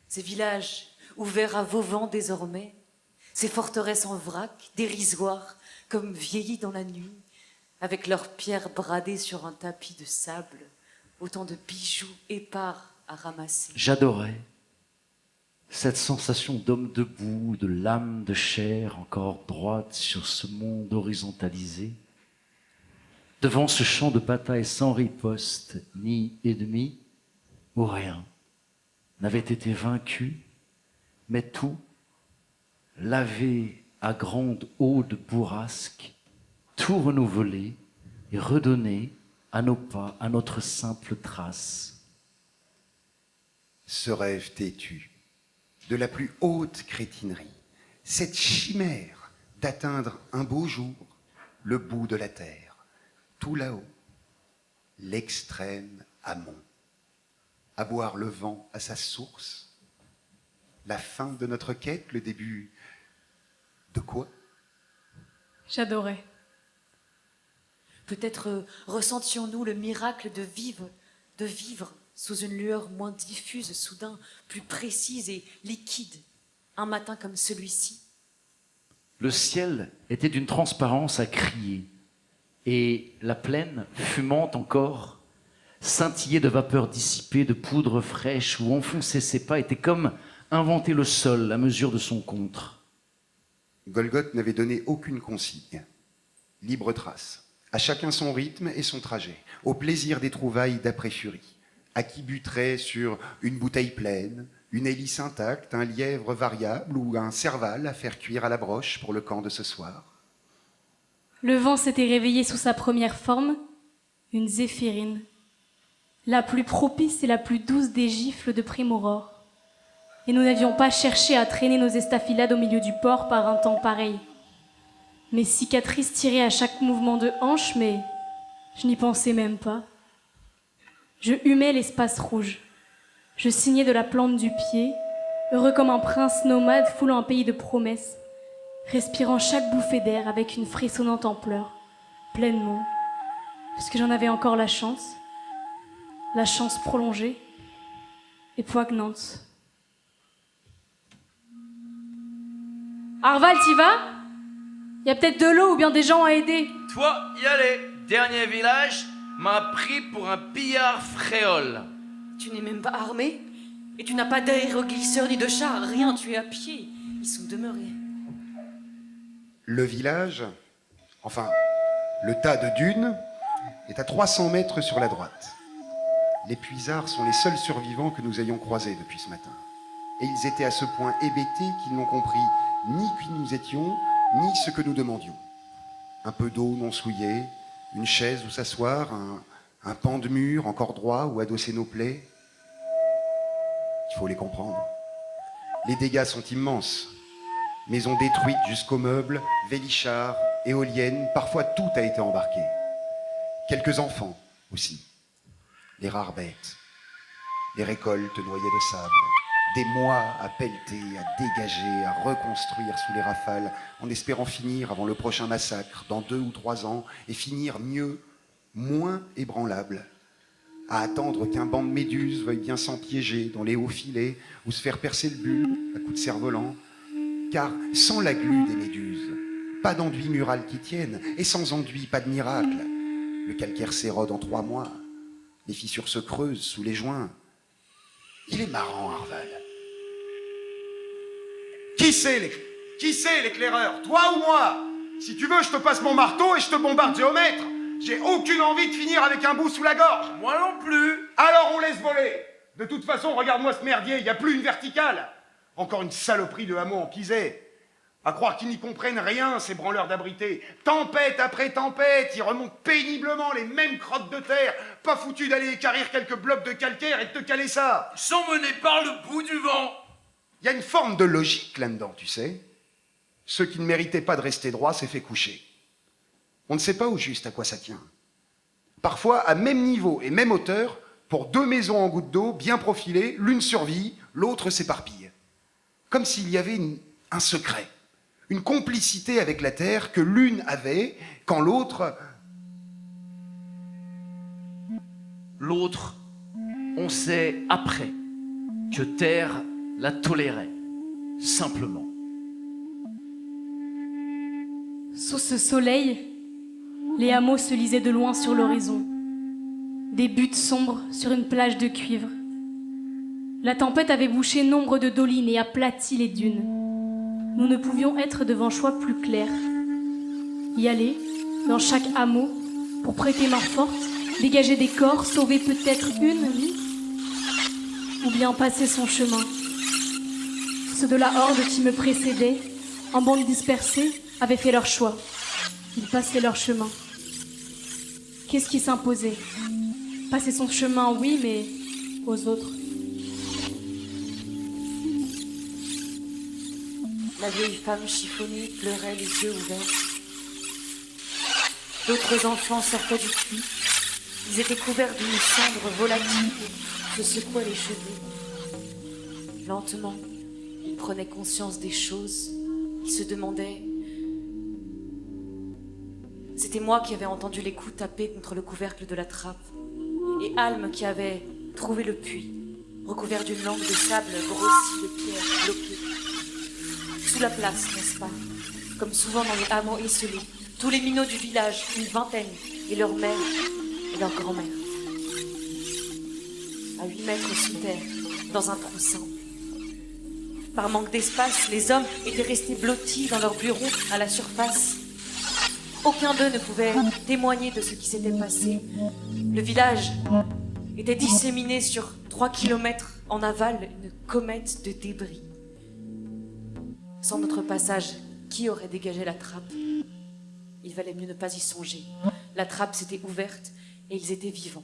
ces villages ouverts à vos vents désormais, ces forteresses en vrac, dérisoires, comme vieillies dans la nuit, avec leurs pierres bradées sur un tapis de sable, autant de bijoux épars à ramasser. J'adorais cette sensation d'homme debout, de lame de chair encore droite sur ce monde horizontalisé, devant ce champ de bataille sans riposte ni ennemi, où rien n'avait été vaincu, mais tout, lavé à grande eau de bourrasque, tout renouvelé et redonné à nos pas, à notre simple trace. Ce rêve têtu, de la plus haute crétinerie, cette chimère d'atteindre un beau jour le bout de la terre, tout là-haut, l'extrême amont, à boire le vent à sa source, la fin de notre quête, le début de quoi? J'adorais. Peut-être ressentions-nous le miracle de vivre sous une lueur moins diffuse, soudain plus précise et liquide, un matin comme celui-ci. Le ciel était d'une transparence à crier, et la plaine, fumante encore, scintillait de vapeurs dissipées, de poudre fraîche où enfoncer ses pas était comme inventer le sol à mesure de son contre. Golgoth n'avait donné aucune consigne. Libre trace, à chacun son rythme et son trajet, au plaisir des trouvailles d'après-furie, à qui buterait sur une bouteille pleine, une hélice intacte, un lièvre variable ou un serval à faire cuire à la broche pour le camp de ce soir. Le vent s'était réveillé sous sa première forme, une zéphirine, la plus propice et la plus douce des gifles de prime aurore. Et nous n'avions pas cherché à traîner nos estafilades au milieu du port par un temps pareil. Mes cicatrices tiraient à chaque mouvement de hanche, mais je n'y pensais même pas. Je humais l'espace rouge. Je signais de la plante du pied, heureux comme un prince nomade foulant un pays de promesses, respirant chaque bouffée d'air avec une frissonnante ampleur, pleinement, puisque j'en avais encore la chance prolongée et poignante. Arval, t'y vas? Y a peut-être de l'eau ou bien des gens à aider. Toi, y aller. Dernier village m'a pris pour un pillard fréole. Tu n'es même pas armé et tu n'as pas d'aéroglisseur ni de char, rien, tu es à pied. Ils sont demeurés. Le village, enfin, le tas de dunes, est à 300 mètres sur la droite. Les puisards sont les seuls survivants que nous ayons croisés depuis ce matin. Et ils étaient à ce point hébétés qu'ils n'ont compris ni qui nous étions, ni ce que nous demandions. Un peu d'eau non souillée, une chaise où s'asseoir, un pan de mur encore droit où adosser nos plaies. Il faut les comprendre. Les dégâts sont immenses. Maisons détruites jusqu'aux meubles, vélichards, éoliennes, parfois tout a été embarqué. Quelques enfants aussi. Les rares bêtes. Les récoltes noyées de sable. Des mois à pelleter, à dégager, à reconstruire sous les rafales, en espérant finir avant le prochain massacre, dans 2 ou 3 ans, et finir mieux, moins ébranlable, à attendre qu'un banc de méduses veuille bien s'empiéger dans les hauts filets ou se faire percer le bulbe à coups de cerf-volant. Car sans la glu des méduses, pas d'enduit mural qui tienne, et sans enduit, pas de miracle. Le calcaire s'érode en 3 mois, les fissures se creusent sous les joints. Il est marrant, Arval. Qui c'est l'éclaireur? Toi ou moi? Si tu veux, je te passe mon marteau et je te bombarde géomètre. J'ai aucune envie de finir avec un bout sous la gorge. Moi non plus. Alors on laisse voler. De toute façon, regarde-moi ce merdier, il n'y a plus une verticale. Encore une saloperie de hameau en pisé. À croire qu'ils n'y comprennent rien, ces branleurs d'abrités. Tempête après tempête, ils remontent péniblement les mêmes crottes de terre, pas foutus d'aller équarrir quelques blocs de calcaire et de te caler ça. Ils sont menés par le bout du vent. Il y a une forme de logique là-dedans, tu sais. Ceux qui ne méritaient pas de rester droits s'est fait coucher. On ne sait pas au juste à quoi ça tient. Parfois, à même niveau et même hauteur, pour 2 maisons en gouttes d'eau, bien profilées, l'une survit, l'autre s'éparpille. Comme s'il y avait un secret, une complicité avec la terre que l'une avait quand l'autre... L'autre, on sait après que Terre la tolérait, simplement. Sous ce soleil, les hameaux se lisaient de loin sur l'horizon. Des buttes sombres sur une plage de cuivre. La tempête avait bouché nombre de dolines et aplati les dunes. Nous ne pouvions être devant choix plus clair. Y aller, dans chaque hameau, pour prêter main forte, dégager des corps, sauver peut-être une vie, ou bien passer son chemin. Ceux de la horde qui me précédaient, en bande dispersée, avaient fait leur choix. Ils passaient leur chemin. Qu'est-ce qui s'imposait? Passer son chemin, oui, mais aux autres. La vieille femme chiffonnée pleurait les yeux ouverts. D'autres enfants sortaient du puits. Ils étaient couverts d'une cendre volatile et se secouaient les cheveux. Lentement, ils prenaient conscience des choses. Ils se demandaient... C'était moi qui avais entendu les coups taper contre le couvercle de la trappe. Et Alme qui avait trouvé le puits, recouvert d'une langue de sable grossie de pierres bloquées. Sous la place, n'est-ce pas? Comme souvent dans les hameaux esselés, tous les minots du village, une vingtaine, et leur mère et leur grand-mère. À 8 mètres sous terre, dans un trou simple. Par manque d'espace, les hommes étaient restés blottis dans leur bureau à la surface. Aucun d'eux ne pouvait témoigner de ce qui s'était passé. Le village était disséminé sur 3 kilomètres en aval, une comète de débris. Sans notre passage, qui aurait dégagé la trappe? Il valait mieux ne pas y songer. La trappe s'était ouverte et ils étaient vivants.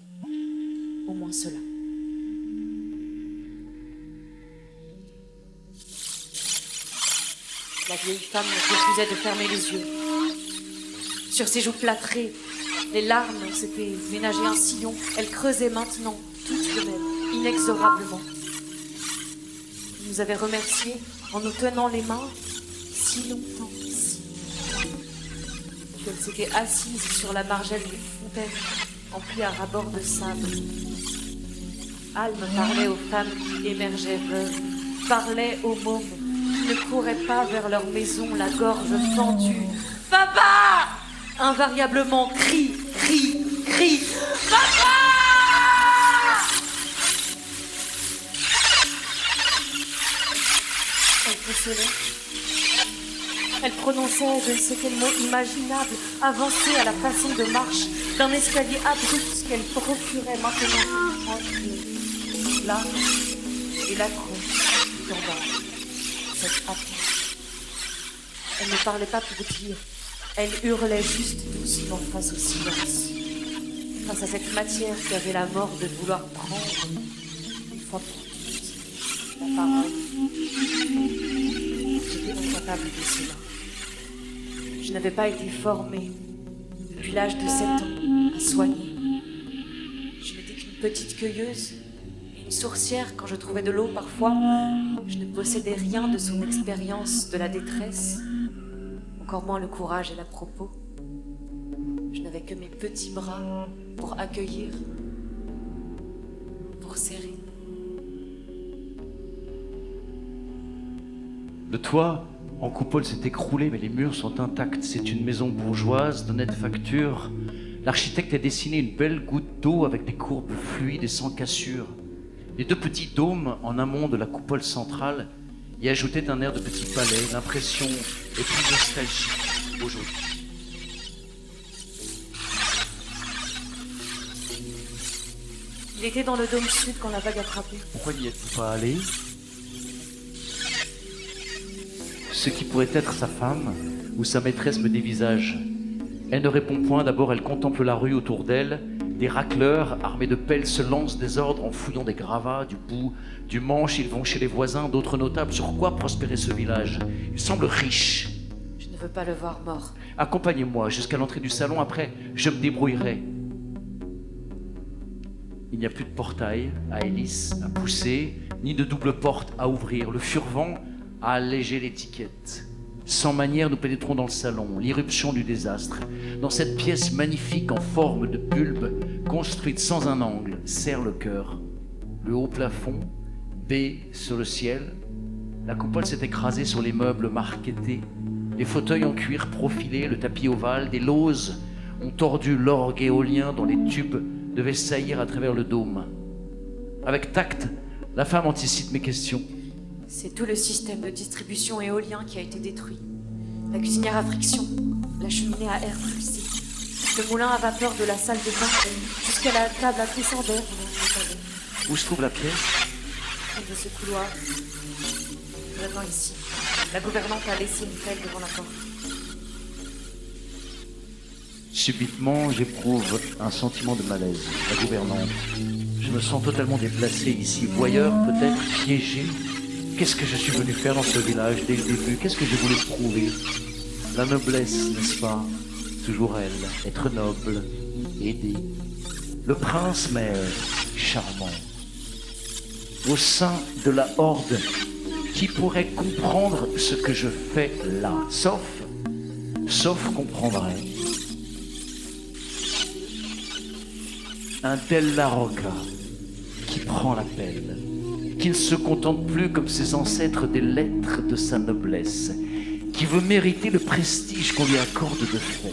Au moins cela. La vieille femme ne refusait de fermer les yeux. Sur ses joues plâtrées, les larmes s'étaient ménagées un sillon. Elle creusait maintenant, toutes de même, inexorablement. Elle nous avait remerciés en nous tenant les mains si longtemps, si longtemps, qu'elle s'était assise sur la margelle d'une fontaine emplie à ras-bord de sable. Alme parlait aux femmes qui émergeaient veuves, parlait aux mômes qui ne couraient pas vers leur maison, la gorge fendue. Papa! Invariablement, crie, crie, crie. Papa! Elle consolait. Elle prononçait je ne sais quel mot imaginable, avancée à la façon de marche d'un escalier abrupt qu'elle procurait maintenant entre là et la croix d'en bas. Cette approche. Elle ne parlait pas pour dire. Elle hurlait juste doucement face au silence, face à cette matière qui avait la mort de vouloir prendre, une fois pour toutes, la parole. J'étais incapable de cela. Je n'avais pas été formée, depuis l'âge de 7 ans, à soigner. Je n'étais qu'une petite cueilleuse et une sourcière quand je trouvais de l'eau parfois. Je ne possédais rien de son expérience de la détresse. Encore moins le courage et l'à propos. Je n'avais que mes petits bras pour accueillir, pour serrer. Le toit en coupole s'est écroulé, mais les murs sont intacts. C'est une maison bourgeoise, d'honnête facture. L'architecte a dessiné une belle goutte d'eau avec des courbes fluides et sans cassure. Les 2 petits dômes en amont de la coupole centrale y ajoutaient un air de petit palais. L'impression est plus nostalgique aujourd'hui. Il était dans le dôme sud quand la vague a frappé. Pourquoi n'y êtes-vous pas allé? Ce qui pourrait être sa femme ou sa maîtresse me dévisage. Elle ne répond point, d'abord elle contemple la rue autour d'elle. Des racleurs armés de pelles se lancent des ordres en fouillant des gravats, du bout, du manche. Ils vont chez les voisins, d'autres notables. Sur quoi prospérait ce village? Il semble riche. Je ne veux pas le voir mort. Accompagnez-moi jusqu'à l'entrée du salon, après je me débrouillerai. Il n'y a plus de portail à hélice à pousser, ni de double porte à ouvrir. Le furvent a allégé l'étiquette. Sans manière, nous pénétrons dans le salon, l'irruption du désastre. Dans cette pièce magnifique en forme de bulbe, construite sans un angle, serre le cœur. Le haut plafond, baie sur le ciel. La coupole s'est écrasée sur les meubles marquetés. Les fauteuils en cuir profilé, le tapis ovale, des lauses ont tordu l'orgue éolien dont les tubes devaient saillir à travers le dôme. Avec tact, la femme anticipe mes questions. C'est tout le système de distribution éolien qui a été détruit. La cuisinière à friction, la cheminée à air pulsé, le moulin à vapeur de la salle de bain, jusqu'à la table à cuisson d'air. Où se trouve la pièce? De ce couloir, vraiment ici. La gouvernante a laissé une pelle devant la porte. Subitement, j'éprouve un sentiment de malaise. La gouvernante. Je me sens totalement déplacé ici, voyeur peut-être, piégé. Qu'est-ce que je suis venu faire dans ce village dès le début? Qu'est-ce que je voulais prouver? La noblesse, n'est-ce pas? Toujours elle, être noble, aider. Le prince, mais charmant. Au sein de la horde, qui pourrait comprendre ce que je fais là? Sauf comprendrait. Un Della Rocca qui prend la pelle, qui ne se contente plus comme ses ancêtres des lettres de sa noblesse, qui veut mériter le prestige qu'on lui accorde de fait.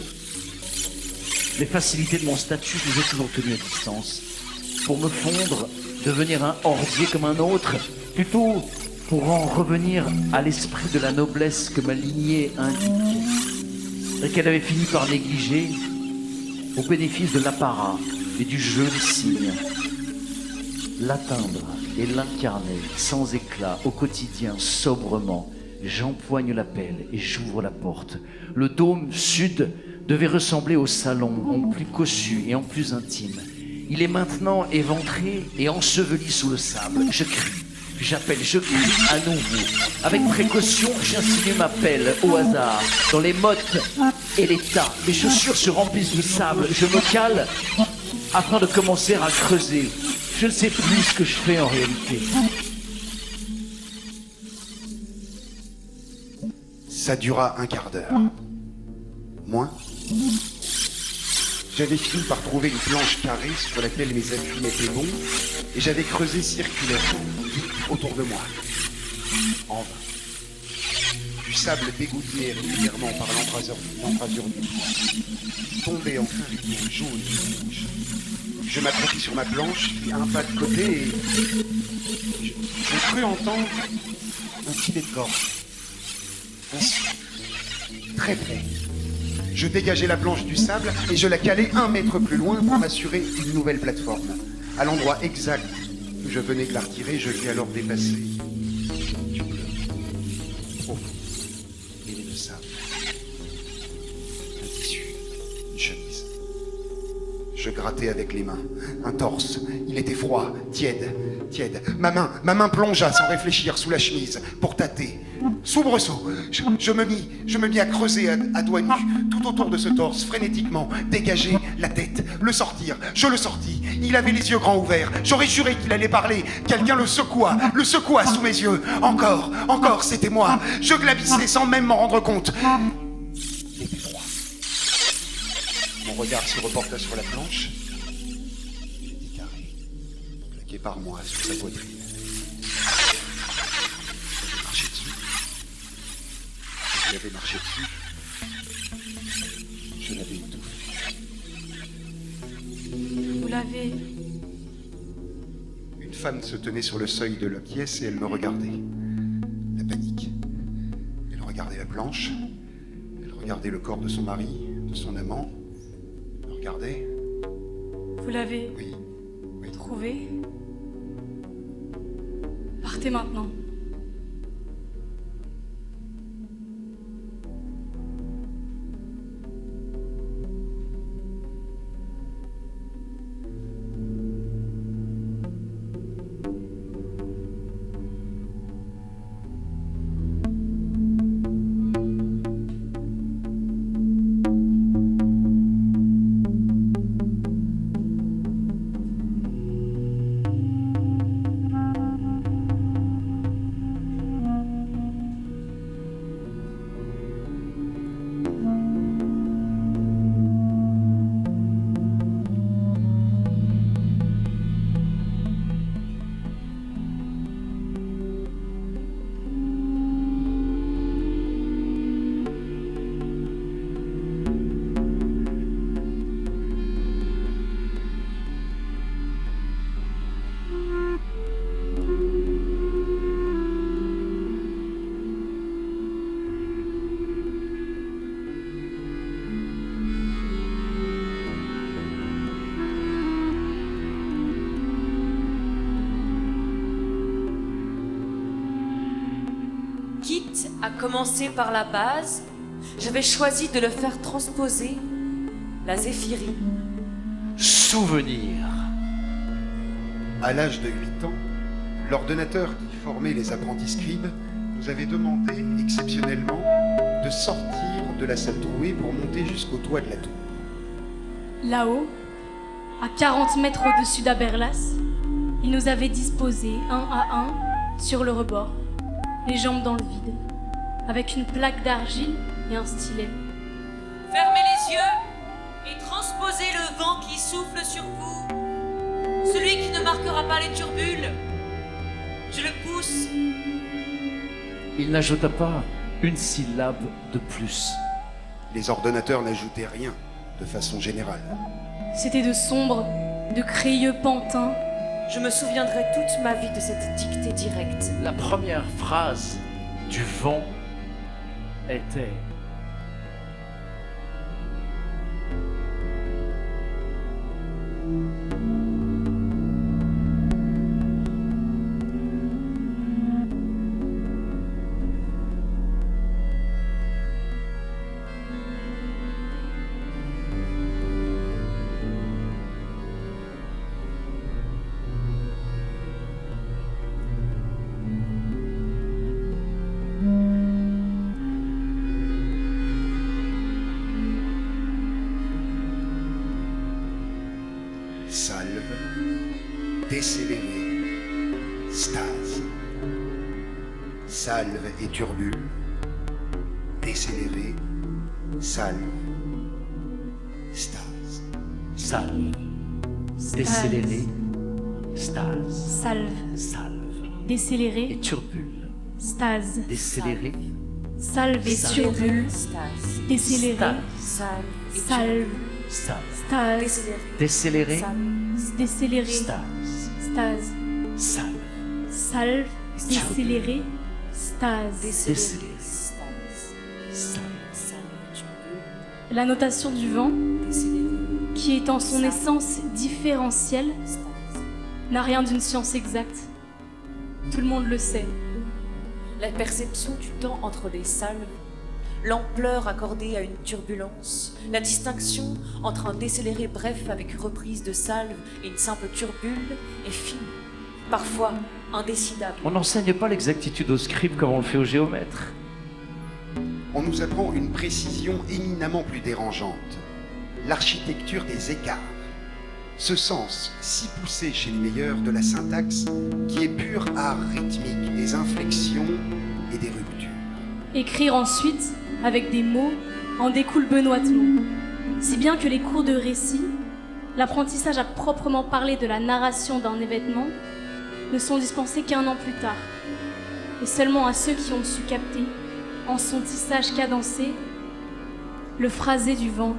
Les facilités de mon statut, je les ai toujours tenues à distance, pour me fondre, devenir un hordier comme un autre, plutôt pour en revenir à l'esprit de la noblesse que ma lignée indiquait, et qu'elle avait fini par négliger au bénéfice de l'apparat et du jeu des signes. L'atteindre et l'incarner sans éclat au quotidien, sobrement. J'empoigne la pelle et j'ouvre la porte. Le dôme sud devait ressembler au salon, en plus cossu et en plus intime. Il est maintenant éventré et enseveli sous le sable. Je crie, j'appelle, je crie à nouveau. Avec précaution, j'insinue ma pelle au hasard, dans les mottes et les tas. Mes chaussures se remplissent de sable. Je me cale afin de commencer à creuser. Je ne sais plus ce que je fais en réalité. Ça dura un quart d'heure. Moins. J'avais fini par trouver une planche carrée sur laquelle mes appuis étaient bons, et j'avais creusé circulairement, autour de moi. En vain. Du sable dégoulinait régulièrement par l'embrasure du toit. Tombait enfin rideau jaune et rouge. Je m'accroupis sur ma planche, puis un pas de côté, et je crus entendre un filet de corde. Très près. Je dégageai la planche du sable et je la calai 1 mètre plus loin pour m'assurer une nouvelle plateforme. À l'endroit exact où je venais de la retirer, je vis alors dépasser du bleu. Profond. Mêlé de sable. Un tissu. Une chemise. Je grattai avec les mains. Un torse. Il était froid, tiède. Ma main plongea sans réfléchir sous la chemise pour tâter. Soubresaut, je me mis à creuser à doigts nus tout autour de ce torse, frénétiquement, dégager la tête, le sortir. Je le sortis. Il avait les yeux grands ouverts. J'aurais juré qu'il allait parler. Quelqu'un le secoua sous mes yeux. Encore, c'était moi. Je glapissais sans même m'en rendre compte. Il était froid. Mon regard se reporta sur la planche. Il était carré, plaqué par moi sur sa poitrine. J'avais marché dessus. Je l'avais étouffé. Vous l'avez... Une femme se tenait sur le seuil de la pièce et elle me regardait. La panique. Elle regardait la planche. Elle regardait le corps de son mari, de son amant. Elle me regardait. Vous l'avez... Oui. trouvé? Partez maintenant. à commencer par la base, j'avais choisi de le faire transposer, la zéphyrie. Souvenir. À l'âge de 8 ans, l'ordonnateur qui formait les apprentis scribes nous avait demandé exceptionnellement de sortir de la salle trouée pour monter jusqu'au toit de la tour. Là-haut, à 40 mètres au-dessus d'Aberlas, il nous avait disposés un à un sur le rebord, les jambes dans le vide, avec une plaque d'argile et un stylet. Fermez les yeux et transposez le vent qui souffle sur vous, celui qui ne marquera pas les turbules. Je le pousse. Il n'ajouta pas une syllabe de plus. Les ordonnateurs n'ajoutaient rien de façon générale. C'était de sombres, de crayeux pantins. Je me souviendrai toute ma vie de cette dictée directe. La première phrase du vent était: Salve, décéléré, stase. Salve et turbule, décéléré, salve, stase. salve, décéléré, stase, Salve, salve et décéléré, turbule, stase. décéléré, Salve et Salve. turbule, Stase, décéléré, salve et salve, salve, stase, décéléré, décéléré, salve, décéléré, stase, stase, salve, salve, décéléré, stase. décéléré, stase, stase, salve, salve, turbule, La notation du vent, décéléré, qui est en son essence différentielle, stase. n'a rien d'une science exacte. Tout le monde le sait. La perception du temps entre les salves, l'ampleur accordée à une turbulence, la distinction entre un décéléré bref avec reprise de salve et une simple turbule est fine, parfois indécidable. On n'enseigne pas l'exactitude au scribe comme on le fait au géomètre. On nous apprend une précision éminemment plus dérangeante, l'architecture des écarts. Ce sens si poussé chez les meilleurs de la syntaxe qui est pur art rythmique des inflexions et des ruptures. Écrire ensuite, avec des mots, en découle benoîtement. Si bien que les cours de récit, l'apprentissage à proprement parler de la narration d'un événement, ne sont dispensés qu'1 an plus tard. Et seulement à ceux qui ont su capter, en son tissage cadencé, le phrasé du vent